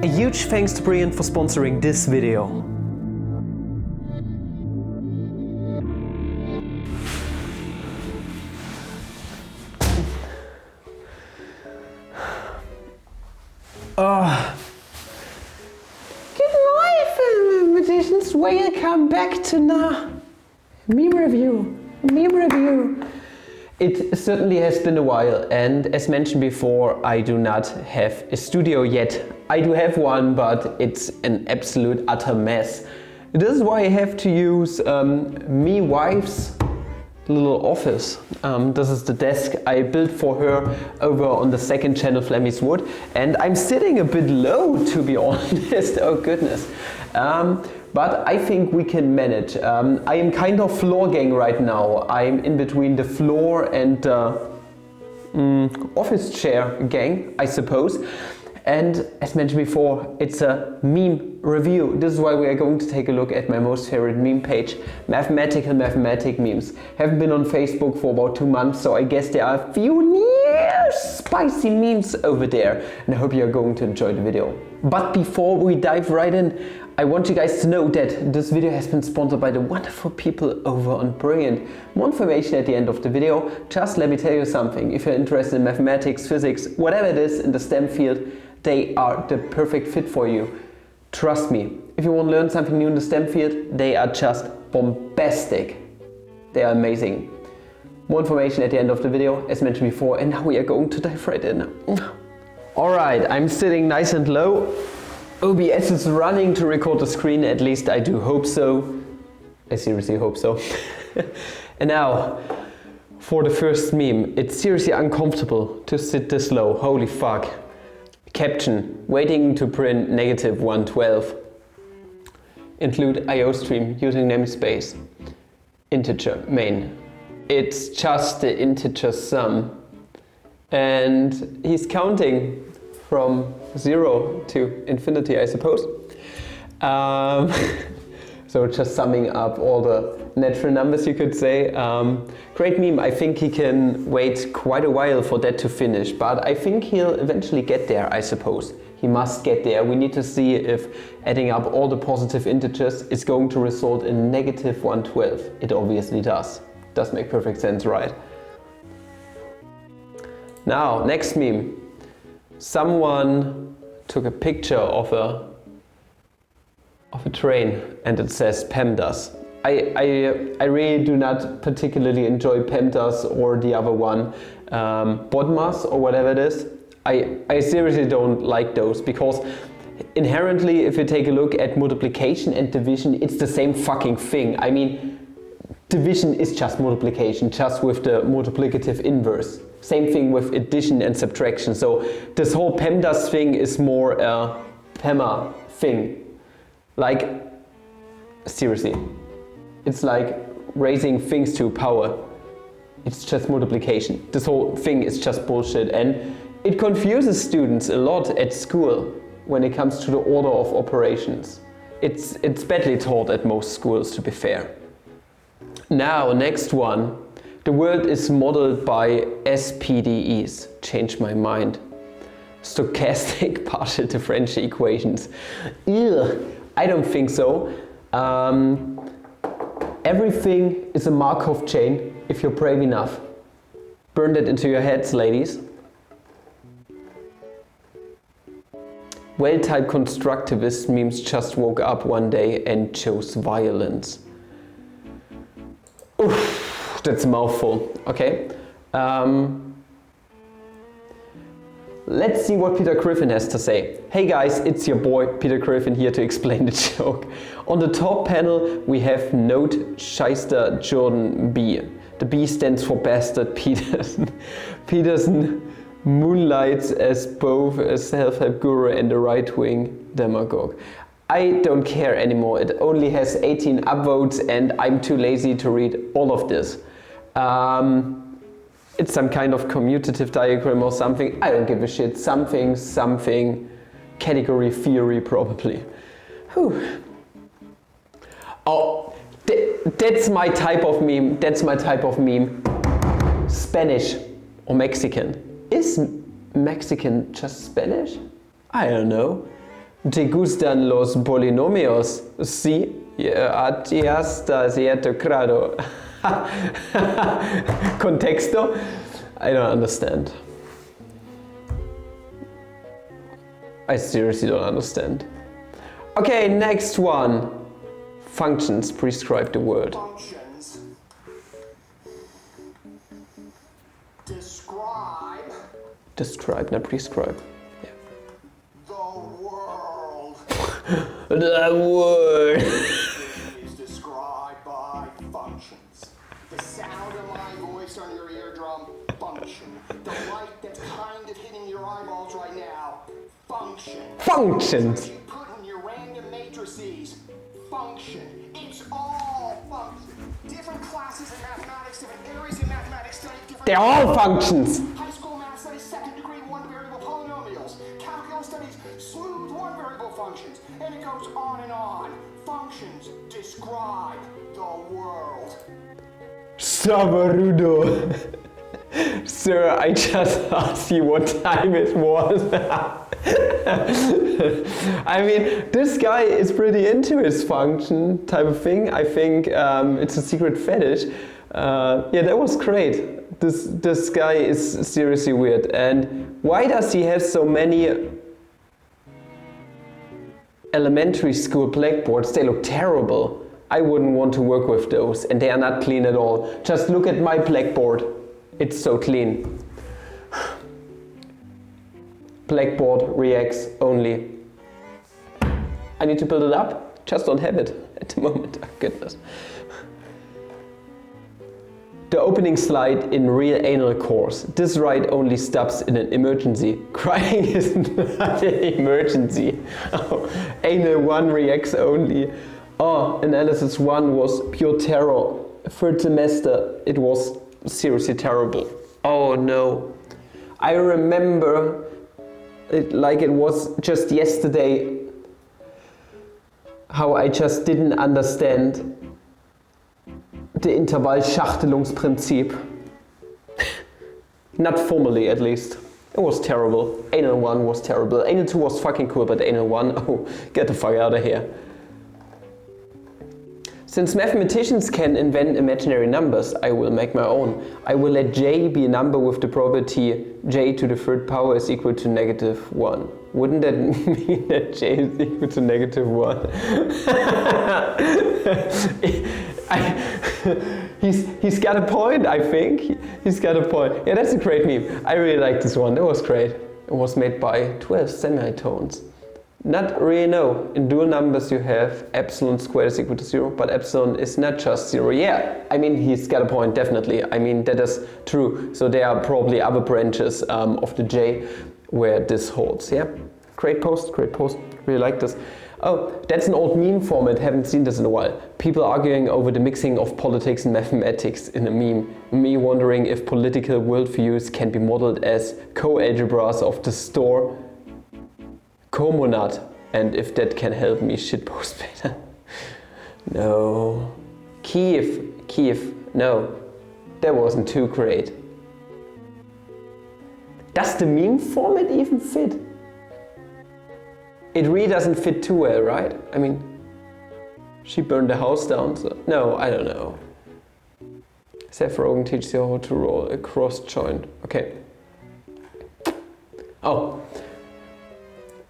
A huge thanks to Brian for sponsoring this video. Good morning, film magicians. Welcome back to meme review. It certainly has been a while, and as mentioned before, I do not have a studio yet. I do have one, but it's an absolute utter mess. This is why I have to use me wife's little office. This is the desk I built for her over on the second channel, Flammy's Wood, and I'm sitting a bit low, to be honest. Oh goodness. But I think we can manage. I am kind of floor gang right now. I'm in between the floor and office chair gang, I suppose. And as mentioned before, it's a meme review. This is why we are going to take a look at my most favorite meme page, mathematic memes. Haven't been on Facebook for about 2 months, so I guess there are a few new spicy memes over there. And I hope you are going to enjoy the video. But before we dive right in, I want you guys to know that this video has been sponsored by the wonderful people over on Brilliant. More information at the end of the video. Just let me tell you something. If you're interested in mathematics, physics, whatever it is in the STEM field, they are the perfect fit for you. Trust me. If you want to learn something new in the STEM field, they are just bombastic. They are amazing. More information at the end of the video, as mentioned before, and now we are going to dive right in. Alright, I'm sitting nice and low. OBS is running to record the screen, at least I do hope so. I seriously hope so. And now, for the first meme. It's seriously uncomfortable to sit this low, holy fuck. Caption, waiting to print -112. Include IO stream using namespace. Integer main. It's just the integer sum. And he's counting from 0 to infinity, I suppose. So just summing up all the natural numbers, you could say. Great meme. I think he can wait quite a while for that to finish, but I think he'll eventually get there, I suppose. He must get there. We need to see if adding up all the positive integers is going to result in -112. It obviously does. Does make perfect sense, right? Now, next meme. Someone took a picture of a train and it says PEMDAS. I really do not particularly enjoy PEMDAS or the other one, BODMAS or whatever it is. I seriously don't like those because inherently, if you take a look at multiplication and division, it's the same fucking thing. I mean, division is just multiplication, just with the multiplicative inverse. Same thing with addition and subtraction. So this whole PEMDAS thing is more a PEMA thing. Like, seriously. It's like raising things to power. It's just multiplication. This whole thing is just bullshit. And it confuses students a lot at school when it comes to the order of operations. It's badly taught at most schools, to be fair. Now, next one. The world is modeled by SPDEs. Change my mind. Stochastic partial differential equations. Ugh, I don't think so. Everything is a Markov chain if you're brave enough. Burn that into your heads, ladies. Well-typed constructivist memes just woke up one day and chose violence. Oof. That's a mouthful, okay? Let's see what Peter Griffin has to say. Hey guys, it's your boy Peter Griffin here to explain the joke. On the top panel we have Note Shyster Jordan B. The B stands for Bastard Peterson. Peterson moonlights as both a self-help guru and a right-wing demagogue. I don't care anymore. It only has 18 upvotes and I'm too lazy to read all of this. It's some kind of commutative diagram or something. I don't give a shit. Something, category theory probably. Whew. Oh, that's my type of meme. That's my type of meme. Spanish or Mexican. Is Mexican just Spanish? I don't know. ¿Te gustan los polinomios? Sí, a ti hasta cierto grado. Contexto? I don't understand. I seriously don't understand. Okay, next one. Functions, prescribe the word. Functions. Describe Describe, not prescribe. Yeah. the world. The word. Is described by functions. The sound of my voice on your eardrum, function. The light that's kind of hitting your eyeballs right now, function. Functions. You put in your random matrices, function. It's all function. Different classes in mathematics, different areas in mathematics study different. They're all functions. High school math studies second degree one variable polynomials. Calculus studies smooth one variable functions. And it goes on and on. Functions describe the world. Sabarudo. Sir, I just asked you what time it was. I mean, this guy is pretty into his function type of thing. I think it's a secret fetish. Yeah, that was great. This guy is seriously weird. And why does he have so many elementary school blackboards? They look terrible. I wouldn't want to work with those, and they are not clean at all. Just look at my blackboard. It's so clean. Blackboard reacts only. I need to build it up. Just don't have it at the moment. Oh, goodness. The opening slide in real anal course. This ride only stops in an emergency. Crying is not an emergency. Oh, anal 1 reacts only. Oh, analysis 1 was pure terror. Third semester, it was seriously terrible. Oh no. I remember it like it was just yesterday how I just didn't understand the Intervallschachtelungsprinzip. Not formally, at least. It was terrible. Anal 1 was terrible. Anal 2 was fucking cool, but Anal 1, oh, get the fuck out of here. Since mathematicians can invent imaginary numbers, I will make my own. I will let j be a number with the property j to the third power is equal to -1. Wouldn't that mean that j is equal to -1? He's got a point, I think. He's got a point. Yeah, that's a great meme. I really like this one. That was great. It was made by 12 semitones. Not really, no. In dual numbers you have epsilon squared is equal to 0, but epsilon is not just 0. Yeah, I mean, he's got a point, definitely. I mean, that is true. So there are probably other branches of the J where this holds, yeah? Great post, really like this. Oh, that's an old meme format, haven't seen this in a while. People arguing over the mixing of politics and mathematics in a meme. Me wondering if political worldviews can be modeled as co-algebras of the store Comonad, and if that can help me shitpost better. No. Kiev, no. That wasn't too great. Does the meme format even fit? It really doesn't fit too well, right? I mean, she burned the house down, so... No, I don't know. Seth Rogen teaches you how to roll a cross joint. Okay. Oh.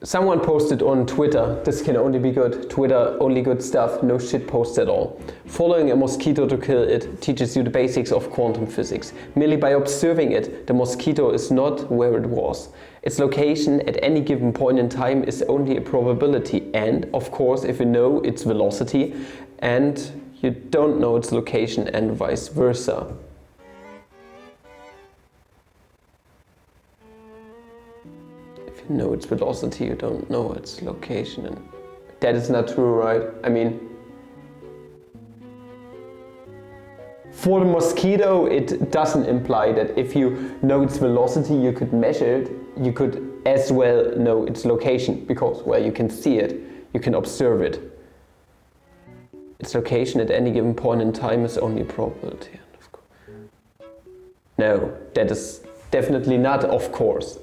Someone posted on Twitter, this can only be good, Twitter, only good stuff, no shit posts at all. Following a mosquito to kill it teaches you the basics of quantum physics. Merely by observing it, the mosquito is not where it was. Its location at any given point in time is only a probability, and, of course, if you know its velocity, and you don't know its location, and vice versa. Know its velocity, you don't know its location, and that is not true, right? I mean, for the mosquito, it doesn't imply that if you know its velocity, you could measure it, you could as well know its location, because, well, you can see it, you can observe it. Its location at any given point in time is only a probability. No, that is definitely not, of course.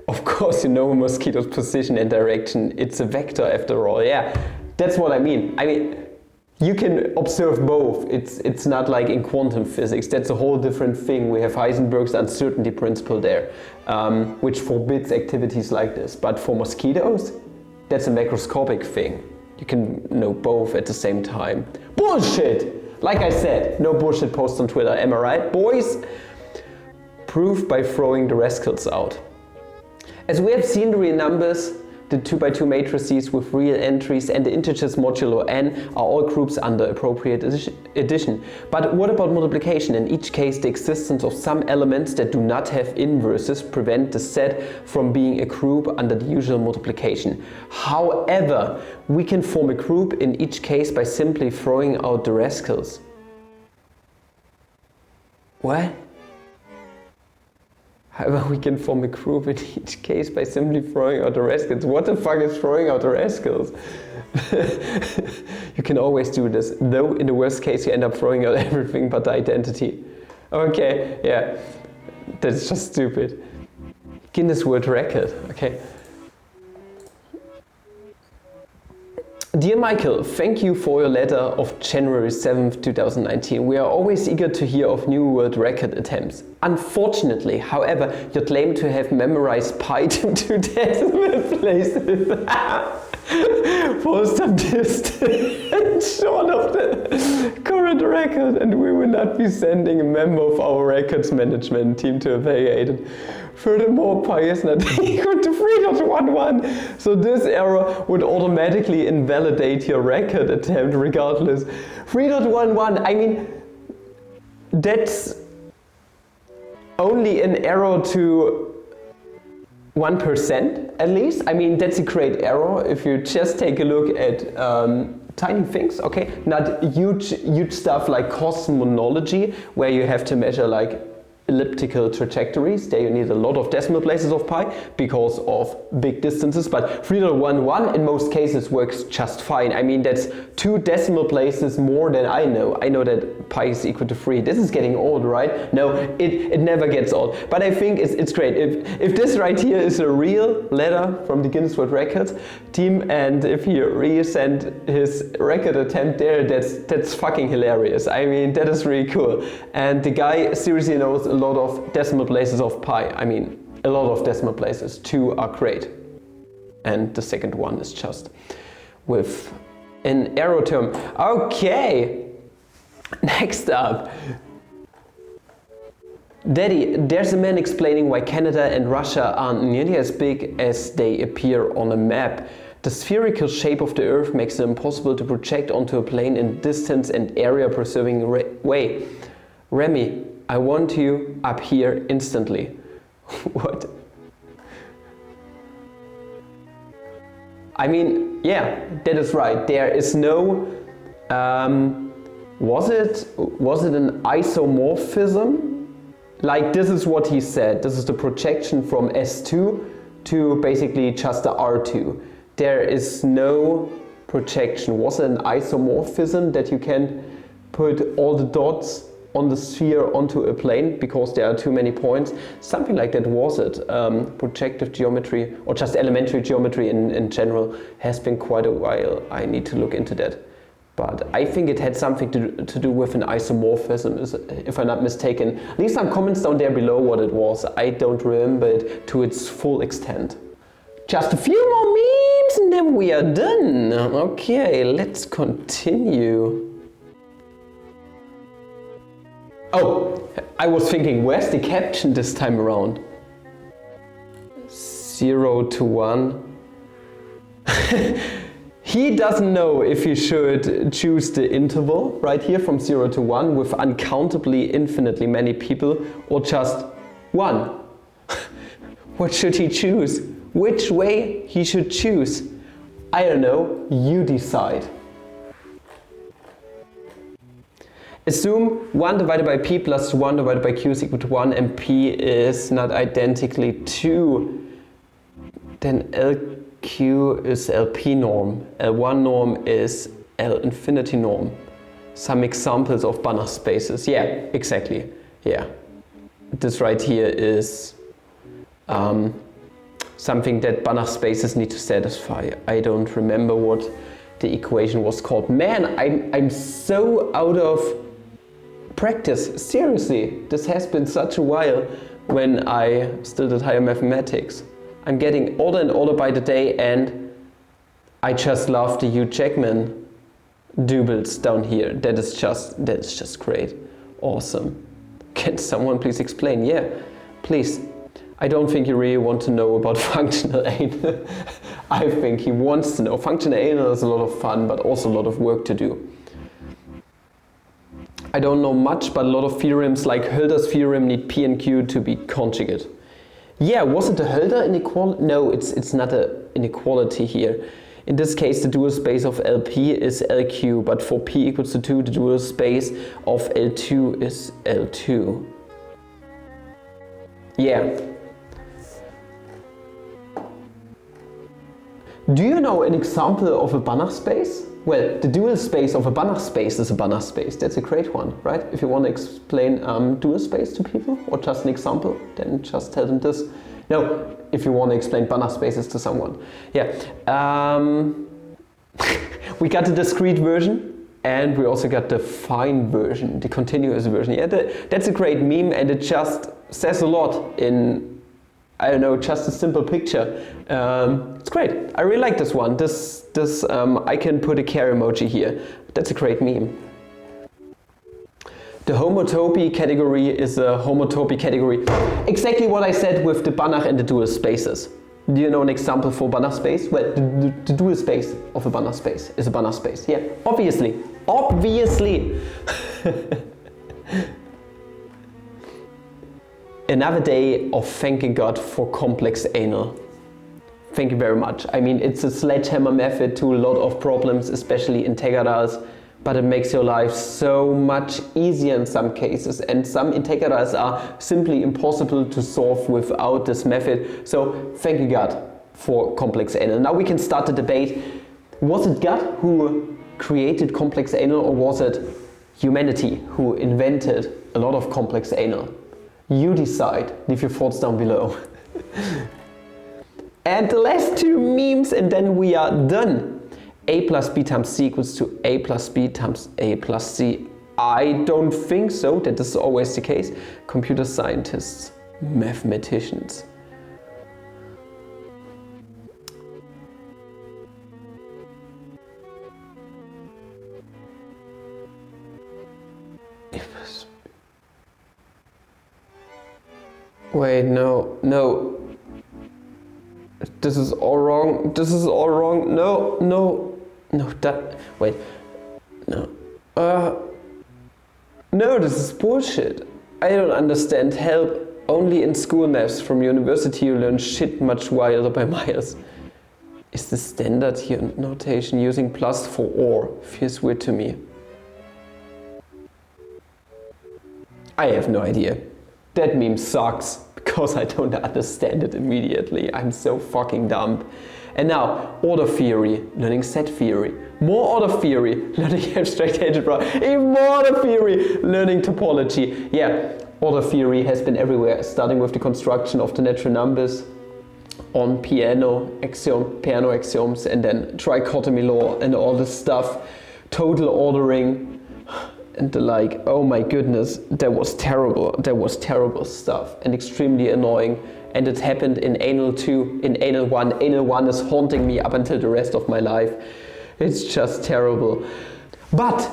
Of course, you know a mosquito's position and direction. It's a vector after all. Yeah, that's what I mean. I mean, you can observe both. It's not like in quantum physics. That's a whole different thing. We have Heisenberg's uncertainty principle there, which forbids activities like this. But for mosquitoes, that's a macroscopic thing. You can know both at the same time. Bullshit! Like I said, no bullshit posts on Twitter. Am I right, boys? Proof by throwing the rascals out. As we have seen, the real numbers, the 2x2 matrices with real entries and the integers modulo n are all groups under appropriate addition. But what about multiplication? In each case, the existence of some elements that do not have inverses prevent the set from being a group under the usual multiplication. However, we can form a group in each case by simply throwing out the rascals. What? However, we can form a group in each case by simply throwing out the rascals. What the fuck is throwing out the rascals? You can always do this, though in the worst case you end up throwing out everything but the identity. Okay, yeah, that's just stupid. Guinness World Record, okay. Dear Michael, thank you for your letter of January 7th, 2019. We are always eager to hear of new world record attempts. Unfortunately, however, you claim to have memorized pi to 2 decimal places for some distance short of the current record, and we will not be sending a member of our records management team to evaluate it. Furthermore, pi is not equal to 3.11, so this error would automatically invalidate your record attempt regardless. 3.11, I mean, that's only an error to 1% at least. I mean, that's a great error if you just take a look at tiny things, okay? Not huge stuff like cosmology, where you have to measure like elliptical trajectories. There you need a lot of decimal places of pi because of big distances, but 3.11 in most cases works just fine. I mean, that's 2 decimal places more than I know. I know that pi is equal to 3. This is getting old, right? No, it never gets old. But I think it's great. If this right here is a real letter from the Guinness World Records team, and if he resent his record attempt there, that's fucking hilarious. I mean, that is really cool. And the guy seriously knows a lot of decimal places of pi. I mean, a lot of decimal places. 2 are great. And the second one is just with an arrow term. Okay, next up. Daddy, there's a man explaining why Canada and Russia aren't nearly as big as they appear on a map. The spherical shape of the Earth makes it impossible to project onto a plane in distance and area preserving way. Remy, I want you up here instantly. What? I mean, yeah, that is right. There is no, was it an isomorphism? Like, this is what he said. This is the projection from S2 to basically just the R2. There is no projection. Was it an isomorphism that you can put all the dots on the sphere onto a plane because there are too many points? Something like that, was it? Projective geometry or just elementary geometry in general has been quite a while. I need to look into that. But I think it had something to do with an isomorphism, if I'm not mistaken. Leave some comments down there below what it was. I don't remember it to its full extent. Just a few more memes and then we are done. Okay, let's continue. Oh, I was thinking, where's the caption this time around? 0 to 1. He doesn't know if he should choose the interval right here from 0 to 1 with uncountably infinitely many people or just 1. What should he choose? Which way he should choose? I don't know, you decide. Assume 1 divided by p plus 1 divided by q is equal to 1 and p is not identically 2. Then LQ is LP norm, L1 norm is L infinity norm. Some examples of Banach spaces. Yeah, exactly. Yeah. This right here is something that Banach spaces need to satisfy. I don't remember what the equation was called. Man, I'm so out of practice. Seriously, this has been such a while when I still did higher mathematics. I'm getting older and older by the day, and I just love the Hugh Jackman doubles down here. That is just great. Awesome. Can someone please explain? Yeah, please. I don't think you really want to know about functional anal. I think he wants to know. Functional anal is a lot of fun, but also a lot of work to do. I don't know much, but a lot of theorems like Hölder's theorem need P and Q to be conjugate. Yeah, was it the Hölder inequality? No, it's not an inequality here. In this case, the dual space of LP is LQ, but for P equals to 2, the dual space of L2 is L2. Yeah. Do you know an example of a Banach space? Well, the dual space of a Banach space is a Banach space. That's a great one, right? If you want to explain dual space to people, or just an example, then just tell them this. No, if you want to explain Banach spaces to someone. Yeah. We got the discrete version, and we also got the fine version, the continuous version. Yeah, that's a great meme, and it just says a lot in, I don't know, just a simple picture. It's great. I really like this one. I can put a care emoji here. That's a great meme. The homotopy category is a homotopy category. Exactly what I said with the Banach and the dual spaces. Do you know an example for Banach space? Well, the dual space of a Banach space is a Banach space. Yeah, obviously. Obviously. Another day of thanking God for complex anal. Thank you very much. I mean, it's a sledgehammer method to a lot of problems, especially integrals, but it makes your life so much easier in some cases, and some integrals are simply impossible to solve without this method. So thank you God for complex anal. Now we can start the debate. Was it God who created complex anal, or was it humanity who invented a lot of complex anal? You decide. Leave your thoughts down below. And the last two memes, and then we are done. A plus B times C equals to A plus B times A plus C. I don't think so. That is always the case. Computer scientists, mathematicians. Wait, no. This is all wrong. No, wait. No, this is bullshit. I don't understand. Help. Only in school maths from university you learn shit much wilder by miles. Is the standard here notation using plus for or? Feels weird to me. I have no idea. That meme sucks, because I don't understand it immediately. I'm so fucking dumb. And now, order theory, learning set theory. More order theory, learning abstract algebra. Even more order theory, learning topology. Yeah, order theory has been everywhere, starting with the construction of the natural numbers on piano axioms, and then trichotomy law and all this stuff. Total ordering. And the like, oh my goodness, that was terrible stuff and extremely annoying. And it happened in anal 2, in anal 1. Anal 1 is haunting me up until the rest of my life. It's just terrible. But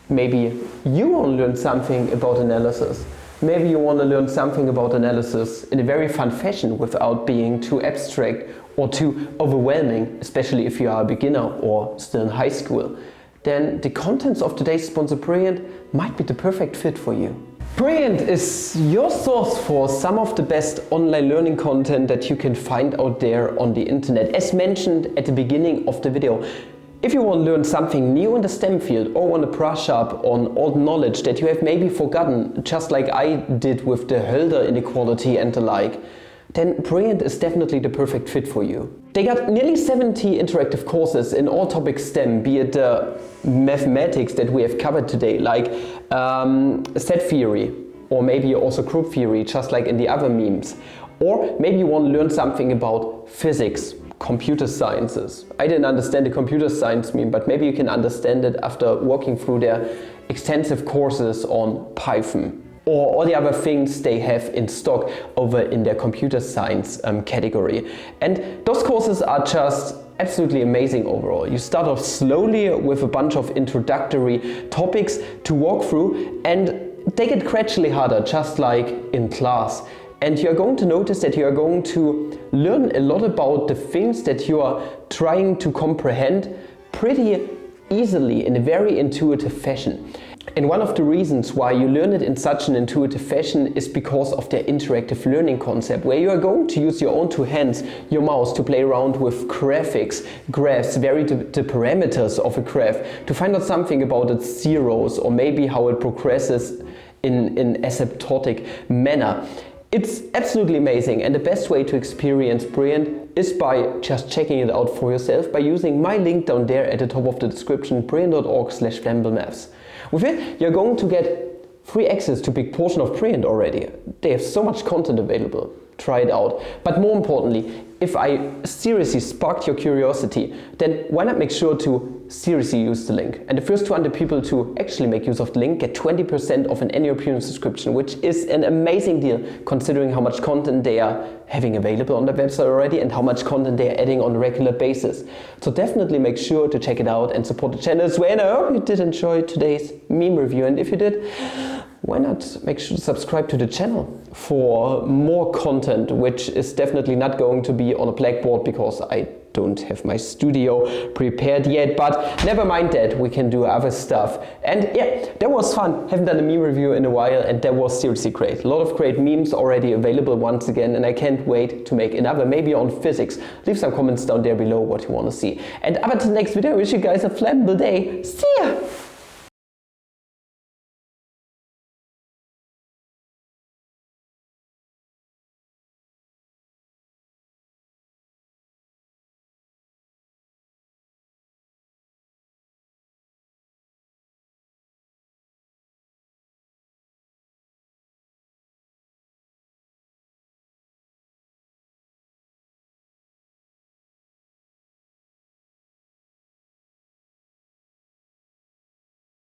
maybe you want to learn something about analysis. Maybe you want to learn something about analysis in a very fun fashion without being too abstract or too overwhelming, especially if you are a beginner or still in high school. Then the contents of today's sponsor Brilliant might be the perfect fit for you. Brilliant is your source for some of the best online learning content that you can find out there on the internet. As mentioned at the beginning of the video, if you want to learn something new in the STEM field or want to brush up on old knowledge that you have maybe forgotten, just like I did with the Hölder inequality and the like, then Brilliant is definitely the perfect fit for you. They got nearly 70 interactive courses in all topics STEM, be it the mathematics that we have covered today, like set theory, or maybe also group theory, just like in the other memes, Or maybe you want to learn something about physics, computer sciences. I didn't understand the computer science meme, but maybe you can understand it after walking through their extensive courses on Python, or all the other things they have in stock over in their computer science category. And those courses are just absolutely amazing overall. You start off slowly with a bunch of introductory topics to walk through, and they get gradually harder, just like in class. And you're going to notice that you're going to learn a lot about the things that you are trying to comprehend pretty easily in a very intuitive fashion. And one of the reasons why you learn it in such an intuitive fashion is because of their interactive learning concept, where you are going to use your own two hands, your mouse, to play around with graphics, graphs, vary the parameters of a graph, to find out something about its zeros, or maybe how it progresses in an asymptotic manner. It's absolutely amazing, and the best way to experience Brilliant is by just checking it out for yourself by using my link down there at the top of the description, brilliant.org/flammable-maths. With it, you're going to get free access to a big portion of Brilliant already. They have so much content available. Try it out. But more importantly, if I seriously sparked your curiosity, then why not make sure to seriously use the link? And the first 200 people to actually make use of the link get 20% of an annual premium subscription, which is an amazing deal considering how much content they are having available on their website already and how much content they are adding on a regular basis. So definitely make sure to check it out and support the channel as well. And I hope you did enjoy today's meme review, and if you did, why not make sure to subscribe to the channel for more content, which is definitely not going to be on a blackboard because I don't have my studio prepared yet, but never mind that, we can do other stuff. And yeah, that was fun. Haven't done a meme review in a while, and that was seriously great. A lot of great memes already available once again, and I can't wait to make another, maybe on physics. Leave some comments down there below what you want to see. And up until the next video, I wish you guys a flammable day. See ya!